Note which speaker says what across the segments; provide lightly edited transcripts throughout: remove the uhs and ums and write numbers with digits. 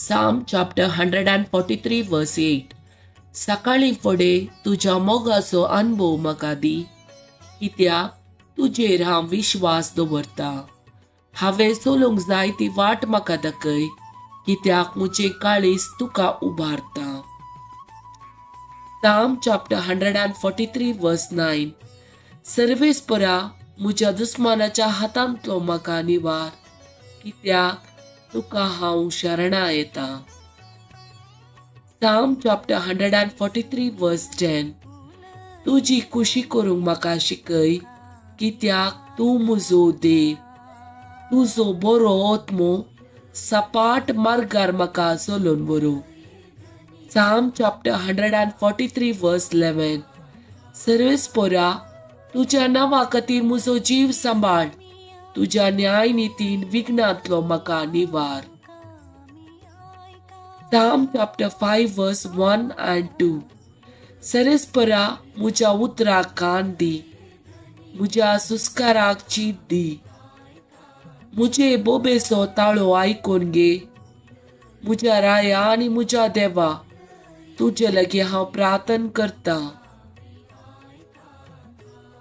Speaker 1: Psalm chapter 143 verse 8. सकाळी फुडें तुज्या मोगाचो अनुभव म्हाका दी, कित्याक तुजेर हांव विश्वास दवरता. हांवें चलूंक जाय ती वाट म्हाका दाखय, कित्याक म्हजें काळीज तुका उबारता. Psalm chapter 143 verse 9. सर्वेस्परा म्हज्या दुस्मानाच्या हातांतलो म्हाका निवार, कित्याक तुका हांव शरणा येता. Psalm chapter 143 verse 10. तुजी खुशी करूंक म्हाका शिकय, कित्याक तूं म्हजो देव. तुजो बरो आत्मो सपाट मार्गार म्हाका चलोवन व्हरो. Psalm chapter 143 verse 11. सर्वेस्परा तुज्या नांवा खातीर म्हजो जीव सांबाळ, तुज्या न्याय नितीन विघ्नांतलो म्हाका निवार. Psalm chapter 5 verse 1 and 2. सर्वेस्परा म्हज्या उतराक कान दी, म्हज्या सुस्काराक चीत दी. म्हजे बोबेचो ताळो आयकून घे. म्हज्या राया आनी म्हज्या देवा, तुजे लागीं हांव प्रार्थना करता.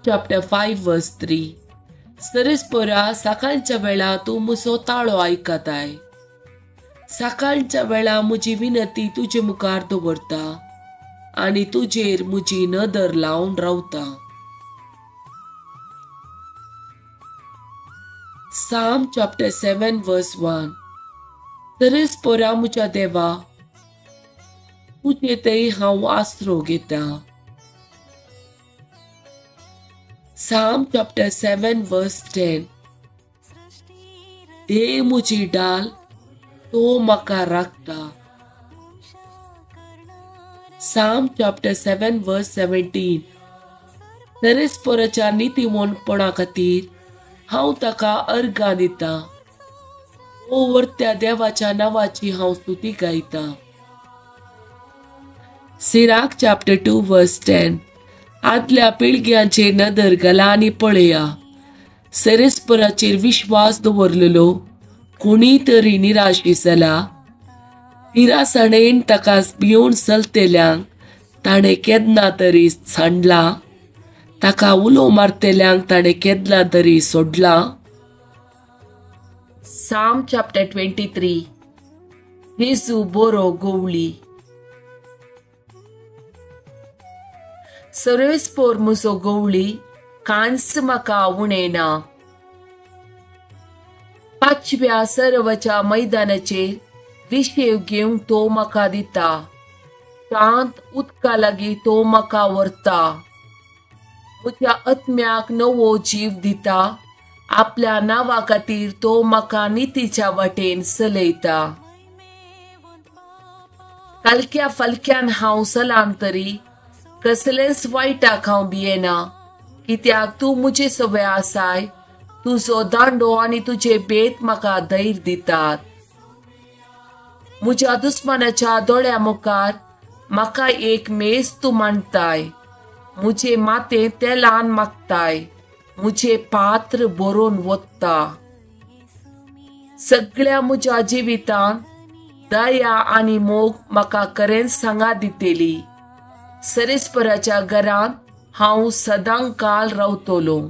Speaker 1: Chapter 5 verse 3. सर्वेस्परा सकाळच्या वेळा तूं म्हजो ताळो आयकताय. सकाळच्या वेळा म्हजी विनंती तुजे मुखार दवरता आनी तुजेर म्हजी नदर लावन रावता. Psalm chapter 7 verse 1. सर्वेस्परा म्हज्या देवा, तुजे थंय हांव आसरो घेता. Psalm chapter 7 verse 10. देव म्हजी ढाल, तो म्हाका राखता. Psalm chapter 7 verse 17. सर्वेस्पराच्या नितीमोनपणा खातीर हांव ताका अर्गां दिता. ओ वर्त्या देवाच्या नांवाची हांव स्तुती गायता. Sirach chapter 2 verse 10. आदल्या पिळग्यांचेर नदर घाला आनी पळया. सर्वेस्पराचेर विश्वास दवरलेलो कोणी तरी निराशी जाला. पिरासणेन ताका भिवून चलतेल्यांक ताणें केन्ना तरी सांडला. ताका उलो मारतेल्यांक ताणें केन्ना तरी सोडला. Psalm chapter 23. जेजू बरो गोवळी. सर्वेस्पर म्हजो गोवळी, कांस म्हाका उणेना. पाचव्या सर्वाच्या मैदानाचेर विशेव घेवंक तो म्हाका दिता. शांत उदका लागीं तो म्हाका व्हरता. म्हज्या आत्म्याक नवो जीव दिता. आपल्या नांवा खातीर तो म्हाका नितीच्या वाटेन चलयता. कालक्या फालक्यान हांव चलां तरी कसलेच वायटाक हांव भियेना, कित्याक तूं म्हजे सवे आसाय. तुजो दांडो आनी तुजे बेत म्हाका धैर्य दितात. म्हज्या दुस्मानाच्या दोळ्या मुखार म्हाका एक मेज तूं मांडताय. म्हजे माथें तेलान मागताय. म्हजे पात्र भरून वता. सगळ्या म्हज्या जिवितान दया आनी मोग म्हाका खरेंच सांगा दितेली. सर्वेस्पराच्या घरांत हांव सदां काल रावतलों.